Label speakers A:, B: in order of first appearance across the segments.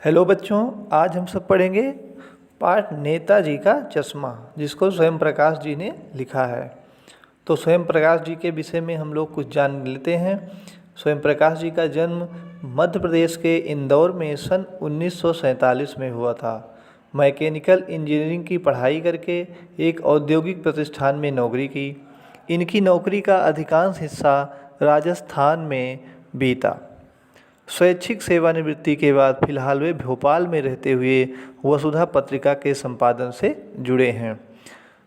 A: Hello बच्चों, आज हम सब पढ़ेंगे पाठ नेताजी का चश्मा, जिसको स्वयं प्रकाश जी ने लिखा है। तो स्वयं प्रकाश जी के विषय में हम लोग कुछ जान लेते हैं। स्वयं प्रकाश जी का जन्म मध्य प्रदेश के इंदौर में सन 1947 में हुआ था। मैकेनिकल इंजीनियरिंग की पढ़ाई करके एक औद्योगिक प्रतिष्ठान में नौकरी की। इनकी नौकरी का अधिकांश हिस्सा राजस्थान में बीता। स्वैच्छिक सेवानिवृत्ति के बाद फिलहाल वे भोपाल में रहते हुए वसुधा पत्रिका के संपादन से जुड़े हैं।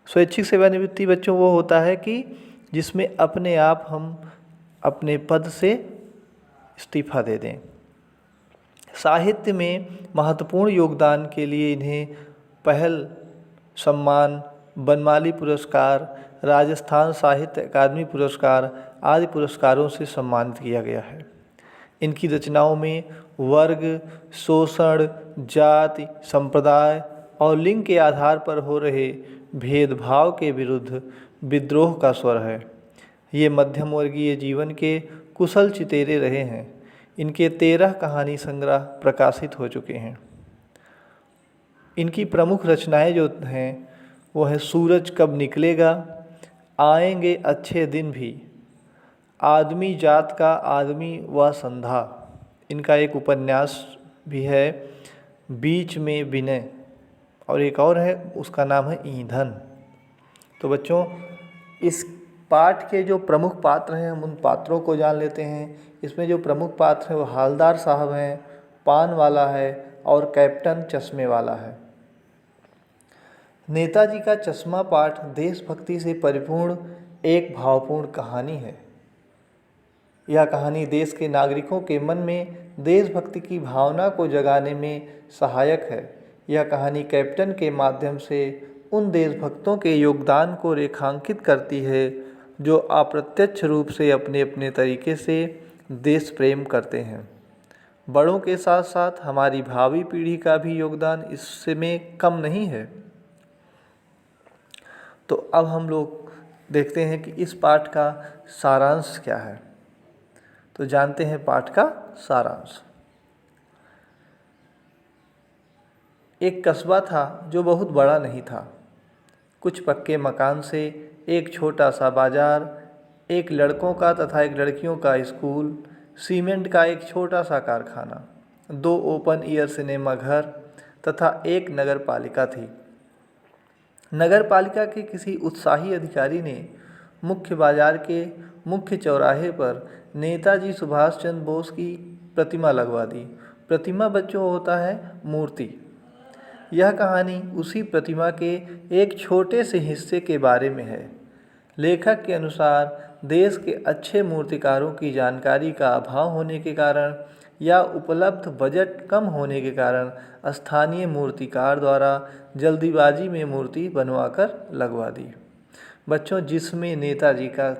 A: स्वैच्छिक सेवानिवृत्ति बच्चों वो होता है कि जिसमें अपने आप हम अपने पद से इस्तीफा दे दें। साहित्य में महत्वपूर्ण योगदान के लिए इन्हें पहल सम्मान, बनमाली पुरस्कार, राजस्थान साहित्य अकादमी पुरस्कार आदि पुरस्कारों से सम्मानित किया गया है। इनकी रचनाओं में वर्ग, शोषण, जाति, संप्रदाय और लिंग के आधार पर हो रहे भेदभाव के विरुद्ध विद्रोह का स्वर है। ये मध्यम वर्गीय जीवन के कुशल चितेरे रहे हैं। इनके 13 कहानी संग्रह प्रकाशित हो चुके हैं। इनकी प्रमुख रचनाएं जो हैं वो है सूरज कब निकलेगा, आएंगे अच्छे दिन भी, आदमी जात का आदमी व संधा। इनका एक उपन्यास भी है बीच में विनय, और एक और है उसका नाम है ईंधन। तो बच्चों, इस पाठ के जो प्रमुख पात्र हैं हम उन पात्रों को जान लेते हैं। इसमें जो प्रमुख पात्र हैं वो हालदार साहब हैं, पान वाला है और कैप्टन चश्मे वाला है। नेताजी का चश्मा पाठ देशभक्ति से परिपूर्ण एक भावपूर्ण कहानी है। यह कहानी देश के नागरिकों के मन में देशभक्ति की भावना को जगाने में सहायक है। यह कहानी कैप्टन के माध्यम से उन देशभक्तों के योगदान को रेखांकित करती है जो अप्रत्यक्ष रूप से अपने अपने तरीके से देश प्रेम करते हैं। बड़ों के साथ साथ हमारी भावी पीढ़ी का भी योगदान इसमें कम नहीं है। तो अब हम लोग देखते हैं कि इस पाठ का सारांश क्या है। तो जानते हैं पाठ का सारांश। एक कस्बा था जो बहुत बड़ा नहीं था। कुछ पक्के मकान से एक छोटा सा बाजार, एक लड़कों का तथा एक लड़कियों का स्कूल, सीमेंट का एक छोटा सा कारखाना, 2 ओपन एयर सिनेमा घर तथा एक नगर पालिका थी। नगर पालिका के किसी उत्साही अधिकारी ने मुख्य बाजार के मुख्य चौराहे पर नेताजी सुभाष चंद्र बोस की प्रतिमा लगवा दी। प्रतिमा बच्चों होता है मूर्ति। यह कहानी उसी प्रतिमा के एक छोटे से हिस्से के बारे में है। लेखक के अनुसार देश के अच्छे मूर्तिकारों की जानकारी का अभाव होने के कारण या उपलब्ध बजट कम होने के कारण स्थानीय मूर्तिकार द्वारा जल्दीबाजी में मूर्ति बनवाकर लगवा दी। बच्चों, जिसमें नेताजी का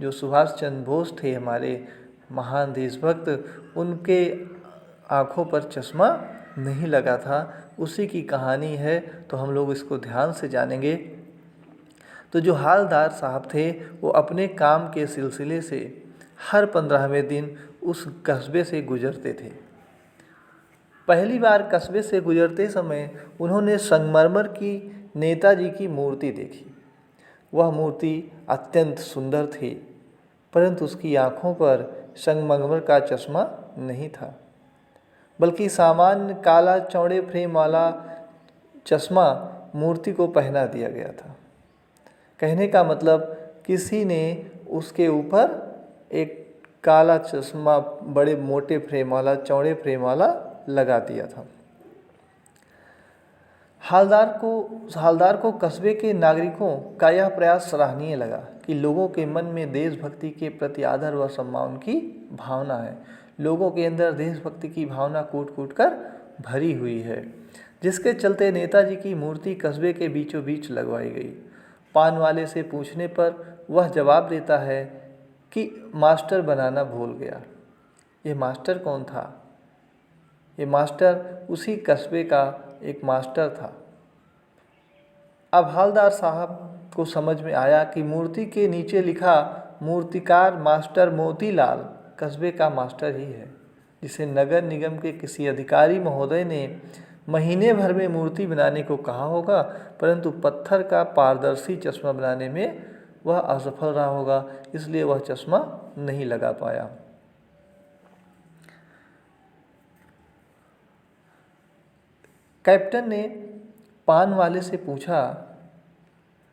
A: जो सुभाष चंद्र बोस थे हमारे महान देशभक्त, उनके आँखों पर चश्मा नहीं लगा था, उसी की कहानी है। तो हम लोग इसको ध्यान से जानेंगे। तो जो हालदार साहब थे वो अपने काम के सिलसिले से हर 15वें दिन उस कस्बे से गुजरते थे। पहली बार कस्बे से गुजरते समय उन्होंने संगमरमर की नेताजी की मूर्ति देखी। वह मूर्ति अत्यंत सुंदर थी, परंतु उसकी आँखों पर संगमरमर का चश्मा नहीं था, बल्कि सामान्य काला चौड़े फ्रेम वाला चश्मा मूर्ति को पहना दिया गया था। कहने का मतलब किसी ने उसके ऊपर एक काला चश्मा बड़े मोटे फ्रेम वाला, चौड़े फ्रेम वाला लगा दिया था। हालदार को कस्बे के नागरिकों का यह प्रयास सराहनीय लगा कि लोगों के मन में देशभक्ति के प्रति आदर व सम्मान की भावना है। लोगों के अंदर देशभक्ति की भावना कूट कूट कर भरी हुई है, जिसके चलते नेताजी की मूर्ति कस्बे के बीचों बीच लगवाई गई। पान वाले से पूछने पर वह जवाब देता है कि मास्टर बनाना भूल गया। ये मास्टर कौन था? ये मास्टर उसी कस्बे का एक मास्टर था। अब हालदार साहब को समझ में आया कि मूर्ति के नीचे लिखा मूर्तिकार मास्टर मोतीलाल कस्बे का मास्टर ही है। जिसे नगर निगम के किसी अधिकारी महोदय ने महीने भर में मूर्ति बनाने को कहा होगा, परंतु पत्थर का पारदर्शी चश्मा बनाने में वह असफल रहा होगा, इसलिए वह चश्मा नहीं लगा पाया। कैप्टन ने पान वाले से पूछा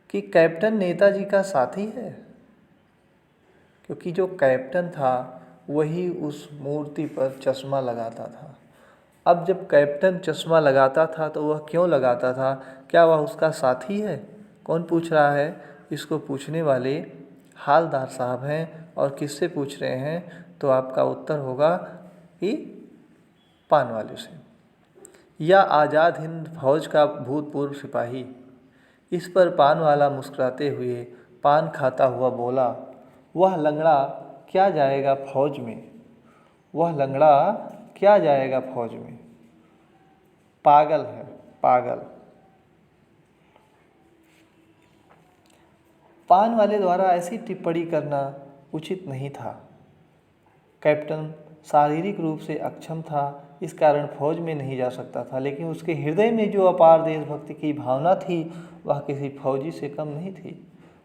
A: कि कैप्टन नेताजी का साथी है, क्योंकि जो कैप्टन था वही उस मूर्ति पर चश्मा लगाता था। अब जब कैप्टन चश्मा लगाता था तो वह क्यों लगाता था? क्या वह उसका साथी है? कौन पूछ रहा है? इसको पूछने वाले हालदार साहब हैं। और किससे पूछ रहे हैं? तो आपका उत्तर होगा कि पान वाले से, या आज़ाद हिंद फौज का भूतपूर्व सिपाही। इस पर पान वाला मुस्कुराते हुए पान खाता हुआ बोला, वह लंगड़ा क्या जाएगा फौज में, वह लंगड़ा क्या जाएगा फौज में, पागल है पागल। पान वाले द्वारा ऐसी टिप्पणी करना उचित नहीं था। कैप्टन शारीरिक रूप से अक्षम था, इस कारण फौज में नहीं जा सकता था, लेकिन उसके हृदय में जो अपार देशभक्ति की भावना थी वह किसी फौजी से कम नहीं थी।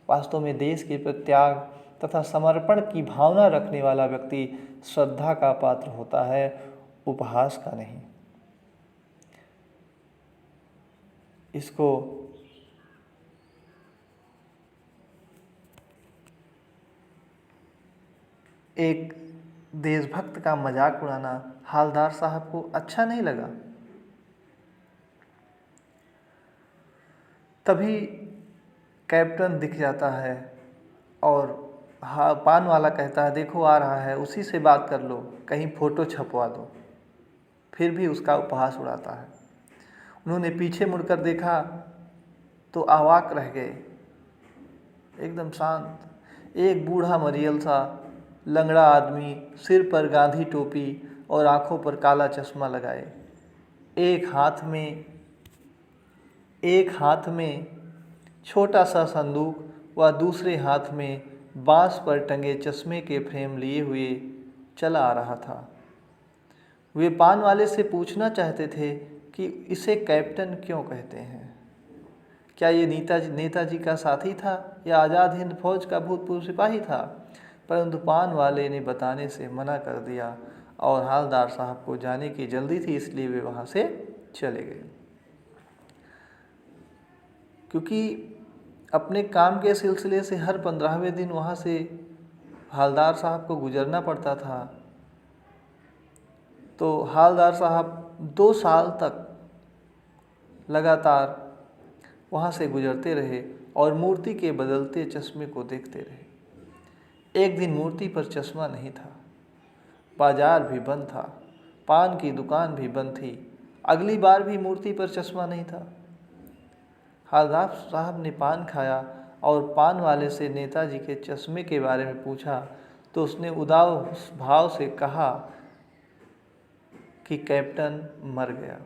A: वास्तव में देश के प्रति त्याग तथा समर्पण की भावना रखने वाला व्यक्ति श्रद्धा का पात्र होता है, उपहास का नहीं। इसको एक देशभक्त का मजाक उड़ाना हालदार साहब को अच्छा नहीं लगा। तभी कैप्टन दिख जाता है और पान वाला कहता है, देखो आ रहा है, उसी से बात कर लो, कहीं फ़ोटो छपवा दो। फिर भी उसका उपहास उड़ाता है। उन्होंने पीछे मुड़कर देखा तो अवाक रह गए, एकदम शांत। एक बूढ़ा मरियल सा लंगड़ा आदमी, सिर पर गांधी टोपी और आंखों पर काला चश्मा लगाए, एक हाथ में छोटा सा संदूक व दूसरे हाथ में बांस पर टंगे चश्मे के फ्रेम लिए हुए चला आ रहा था। वे पान वाले से पूछना चाहते थे कि इसे कैप्टन क्यों कहते हैं। क्या ये नेताजी का साथी था या आज़ाद हिंद फौज का भूतपूर्व सिपाही था? परंतु पान वाले ने बताने से मना कर दिया और हालदार साहब को जाने की जल्दी थी, इसलिए वे वहाँ से चले गए। क्योंकि अपने काम के सिलसिले से हर 15वें दिन वहाँ से हालदार साहब को गुजरना पड़ता था, तो हालदार साहब 2 साल तक लगातार वहाँ से गुजरते रहे और मूर्ति के बदलते चश्मे को देखते रहे। एक दिन मूर्ति पर चश्मा नहीं था, बाजार भी बंद था, पान की दुकान भी बंद थी। अगली बार भी मूर्ति पर चश्मा नहीं था। हालदार साहब ने पान खाया और पान वाले से नेताजी के चश्मे के बारे में पूछा तो उसने उदास भाव से कहा कि कैप्टन मर गया।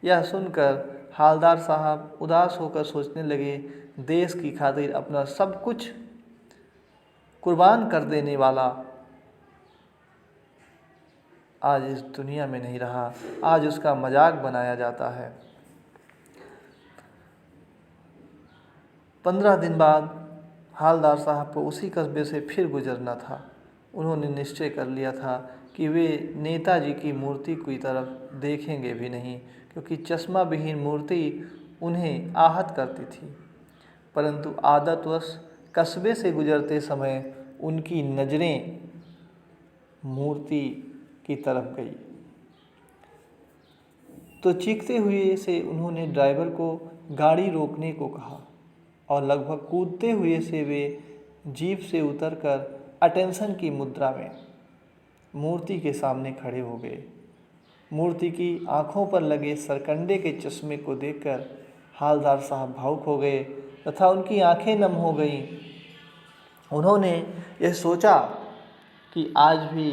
A: यह सुनकर हालदार साहब उदास होकर सोचने लगे, देश की खातिर अपना सब कुछ कुर्बान कर देने वाला आज इस दुनिया में नहीं रहा, आज उसका मजाक बनाया जाता है। 15 दिन बाद हालदार साहब को उसी कस्बे से फिर गुजरना था। उन्होंने निश्चय कर लिया था कि वे नेताजी की मूर्ति की तरफ देखेंगे भी नहीं, क्योंकि चश्मा विहीन मूर्ति उन्हें आहत करती थी। परंतु आदतवश कस्बे से गुजरते समय उनकी नज़रें मूर्ति की तरफ गई तो चीखते हुए से उन्होंने ड्राइवर को गाड़ी रोकने को कहा और लगभग कूदते हुए से वे जीप से उतरकर अटेंशन की मुद्रा में मूर्ति के सामने खड़े हो गए। मूर्ति की आंखों पर लगे सरकंडे के चश्मे को देखकर हालदार साहब भावुक हो गए तथा उनकी आंखें नम हो गईं। उन्होंने यह सोचा कि आज भी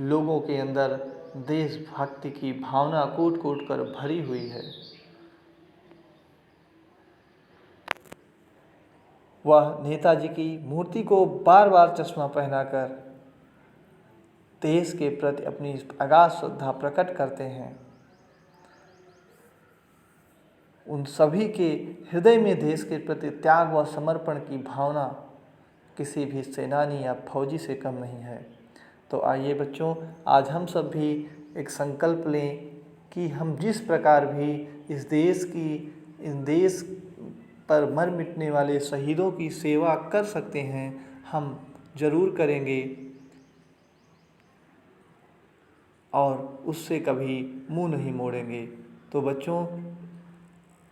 A: लोगों के अंदर देशभक्ति की भावना कूट कूट कर भरी हुई है। वह नेताजी की मूर्ति को बार बार चश्मा पहनाकर देश के प्रति अपनी अगाध श्रद्धा प्रकट करते हैं, उन सभी के हृदय में देश के प्रति त्याग व समर्पण की भावना किसी भी सेनानी या फौजी से कम नहीं है। तो आइए बच्चों, आज हम सब भी एक संकल्प लें कि हम जिस प्रकार भी इस देश पर मर मिटने वाले शहीदों की सेवा कर सकते हैं, हम जरूर करेंगे और उससे कभी मुंह नहीं मोड़ेंगे। तो बच्चों,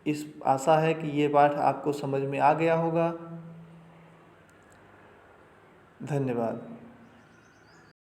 A: इस आशा है कि ये पाठ आपको समझ में आ गया होगा। धन्यवाद।